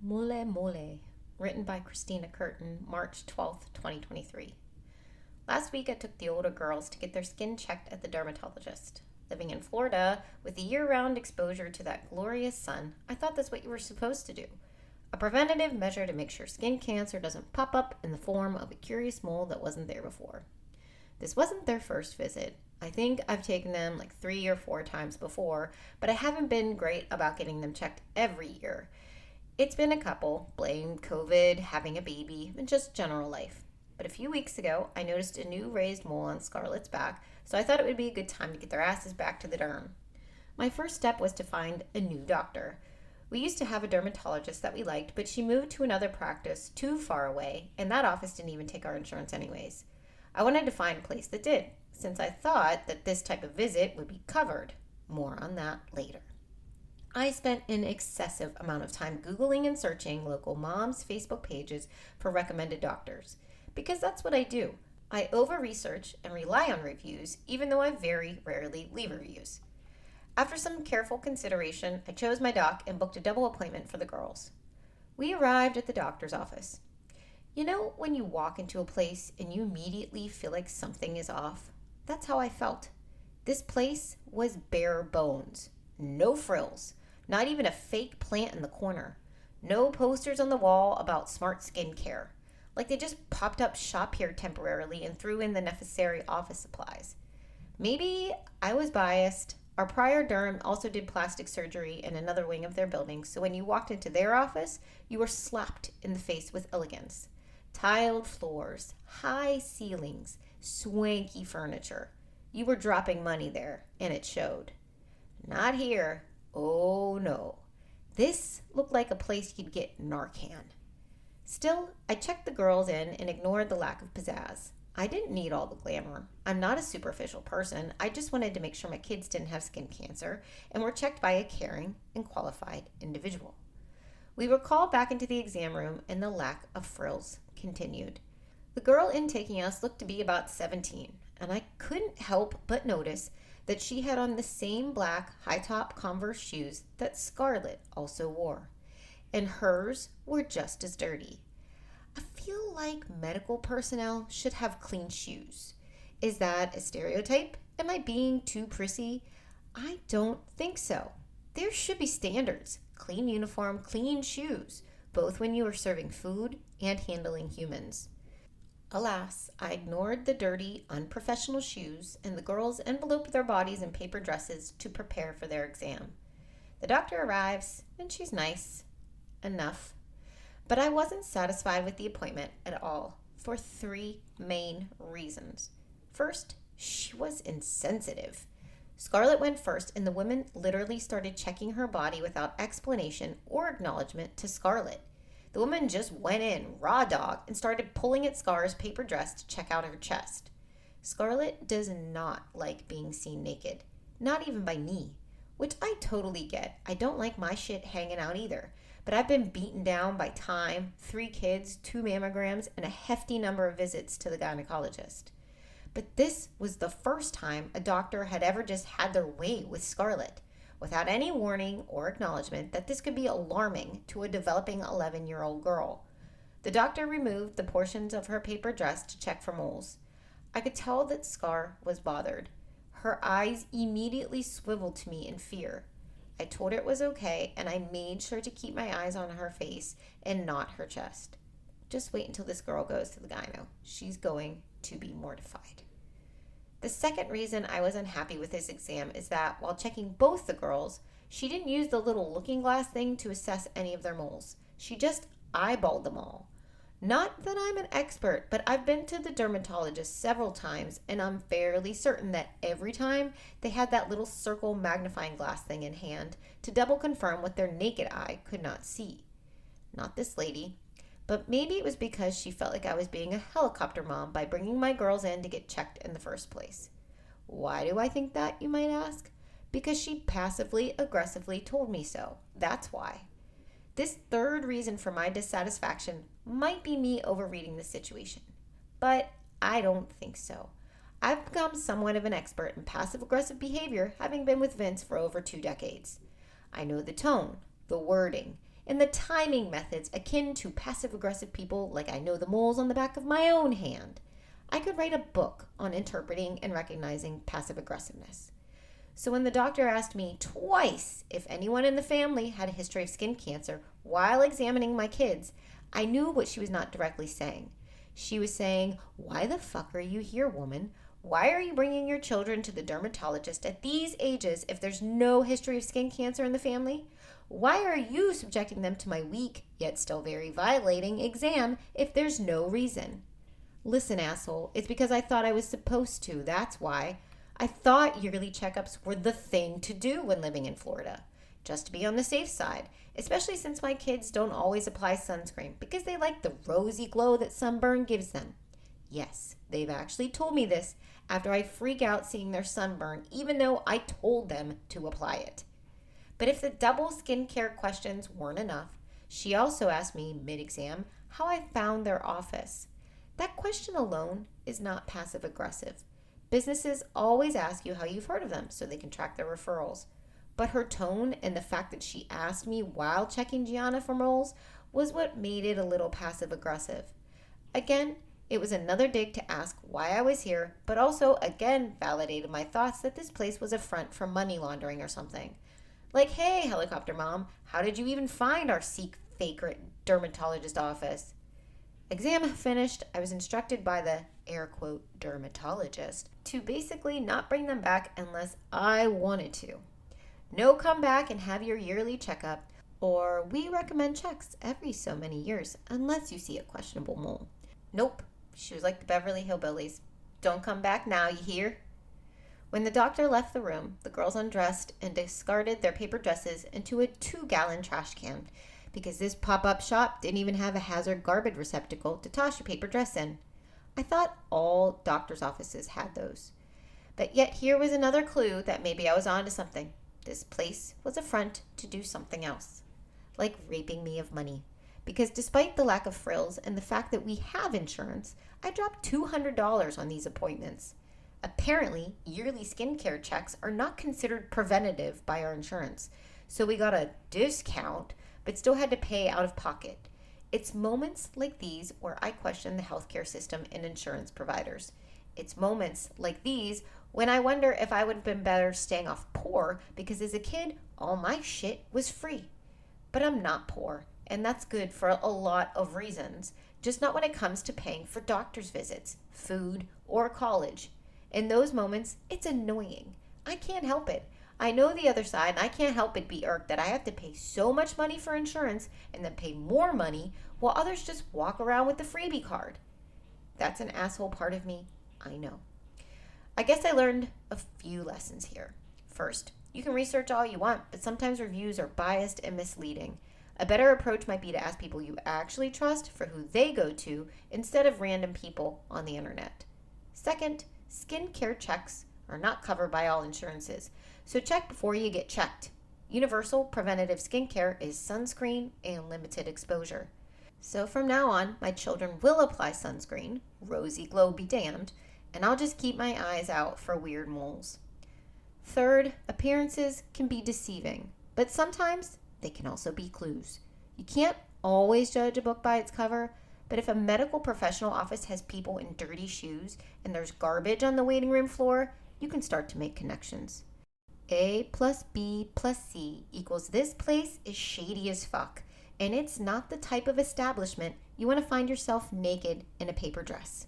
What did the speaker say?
Mole Mole, written by Christina Curtin, March 12th, 2023. Last week I took the older girls to get their skin checked at the dermatologist. Living in Florida, with a year-round exposure to that glorious sun, I thought that's what you were supposed to do. A preventative measure to make sure skin cancer doesn't pop up in the form of a curious mole that wasn't there before. This wasn't their first visit. I think I've taken them like 3 or 4 times before, but I haven't been great about getting them checked every year. It's been a couple, blame COVID, having a baby, and just general life. But a few weeks ago, I noticed a new raised mole on Scarlett's back, so I thought it would be a good time to get their asses back to the derm. My first step was to find a new doctor. We used to have a dermatologist that we liked, but she moved to another practice too far away, and that office didn't even take our insurance anyways. I wanted to find a place that did, since I thought that this type of visit would be covered. More on that later. I spent an excessive amount of time Googling and searching local moms' Facebook pages for recommended doctors, because that's what I do. I over-research and rely on reviews, even though I very rarely leave reviews. After some careful consideration, I chose my doc and booked a double appointment for the girls. We arrived at the doctor's office. You know when you walk into a place and you immediately feel like something is off? That's how I felt. This place was bare bones. No frills. Not even a fake plant in the corner. No posters on the wall about smart skincare. Like they just popped up shop here temporarily and threw in the necessary office supplies. Maybe I was biased. Our prior derm also did plastic surgery in another wing of their building, so when you walked into their office, you were slapped in the face with elegance. Tiled floors, high ceilings, swanky furniture. You were dropping money there, and it showed. Not here. Oh no. This looked like a place you'd get Narcan. Still, I checked the girls in and ignored the lack of pizzazz. I didn't need all the glamour. I'm not a superficial person. I just wanted to make sure my kids didn't have skin cancer and were checked by a caring and qualified individual. We were called back into the exam room and the lack of frills continued. The girl intaking us looked to be about 17, and I couldn't help but notice that she had on the same black high-top Converse shoes that Scarlett also wore, and hers were just as dirty. I feel like medical personnel should have clean shoes. Is that a stereotype? Am I being too prissy? I don't think so. There should be standards. Clean uniform, clean shoes, both when you are serving food and handling humans. Alas, I ignored the dirty, unprofessional shoes, and the girls enveloped their bodies in paper dresses to prepare for their exam. The doctor arrives, and she's nice. Enough. But I wasn't satisfied with the appointment at all, for 3 main reasons. First, she was insensitive. Scarlett went first, and the woman literally started checking her body without explanation or acknowledgement to Scarlett. The woman just went in, raw dog, and started pulling at Scar's paper dress to check out her chest. Scarlett does not like being seen naked, not even by me, which I totally get. I don't like my shit hanging out either, but I've been beaten down by time, 3 kids, 2 mammograms, and a hefty number of visits to the gynecologist. But this was the first time a doctor had ever just had their way with Scarlett, without any warning or acknowledgement that this could be alarming to a developing 11-year-old girl. The doctor removed the portions of her paper dress to check for moles. I could tell that Scar was bothered. Her eyes immediately swiveled to me in fear. I told her it was okay, and I made sure to keep my eyes on her face and not her chest. Just wait until this girl goes to the gyno. She's going to be mortified. The second reason I was unhappy with this exam is that while checking both the girls, she didn't use the little looking glass thing to assess any of their moles. She just eyeballed them all. Not that I'm an expert, but I've been to the dermatologist several times, and I'm fairly certain that every time they had that little circle magnifying glass thing in hand to double confirm what their naked eye could not see. Not this lady. But maybe it was because she felt like I was being a helicopter mom by bringing my girls in to get checked in the first place. Why do I think that, you might ask? Because she passively aggressively told me so. That's why. This third reason for my dissatisfaction might be me overreading the situation. But I don't think so. I've become somewhat of an expert in passive-aggressive behavior, having been with Vince for over 2 decades. I know the tone, the wording, and the timing methods akin to passive-aggressive people like I know the moles on the back of my own hand. I could write a book on interpreting and recognizing passive-aggressiveness. So when the doctor asked me twice if anyone in the family had a history of skin cancer while examining my kids, I knew what she was not directly saying. She was saying, "Why the fuck are you here, woman? Why are you bringing your children to the dermatologist at these ages if there's no history of skin cancer in the family? Why are you subjecting them to my weak, yet still very violating exam if there's no reason?" Listen, asshole, it's because I thought I was supposed to. That's why. I thought yearly checkups were the thing to do when living in Florida, just to be on the safe side, especially since my kids don't always apply sunscreen because they like the rosy glow that sunburn gives them. Yes, they've actually told me this after I freak out seeing their sunburn, even though I told them to apply it. But if the double skincare questions weren't enough, she also asked me mid-exam how I found their office. That question alone is not passive-aggressive. Businesses always ask you how you've heard of them so they can track their referrals. But her tone and the fact that she asked me while checking Gianna for moles was what made it a little passive-aggressive. Again, it was another dig to ask why I was here, but also again validated my thoughts that this place was a front for money laundering or something. Like, hey, helicopter mom, how did you even find our fake dermatologist office? Exam finished, I was instructed by the air quote dermatologist to basically not bring them back unless I wanted to. No, come back and have your yearly checkup, or we recommend checks every so many years unless you see a questionable mole. Nope, she was like the Beverly Hillbillies. Don't come back now, you hear? When the doctor left the room, the girls undressed and discarded their paper dresses into a 2-gallon trash can because this pop-up shop didn't even have a hazard garbage receptacle to toss your paper dress in. I thought all doctor's offices had those. But yet here was another clue that maybe I was onto something. This place was a front to do something else, like raping me of money. Because despite the lack of frills and the fact that we have insurance, I dropped $200 on these appointments. Apparently, yearly skincare checks are not considered preventative by our insurance, so we got a discount but still had to pay out of pocket. It's moments like these where I question the healthcare system and insurance providers. It's moments like these when I wonder if I would have been better staying off poor because as a kid, all my shit was free. But I'm not poor, and that's good for a lot of reasons, just not when it comes to paying for doctor's visits, food, or college. In those moments, it's annoying. I can't help it. I know the other side, and I can't help but be irked that I have to pay so much money for insurance and then pay more money while others just walk around with the freebie card. That's an asshole part of me, I know. I guess I learned a few lessons here. First, you can research all you want, but sometimes reviews are biased and misleading. A better approach might be to ask people you actually trust for who they go to instead of random people on the internet. Second, skincare checks are not covered by all insurances, so check before you get checked. Universal preventative skincare is sunscreen and limited exposure. So from now on, my children will apply sunscreen, rosy glow be damned, and I'll just keep my eyes out for weird moles. Third, appearances can be deceiving, but sometimes they can also be clues. You can't always judge a book by its cover, but if a medical professional office has people in dirty shoes and there's garbage on the waiting room floor, you can start to make connections. A plus B plus C equals this place is shady as fuck, and it's not the type of establishment you want to find yourself naked in a paper dress.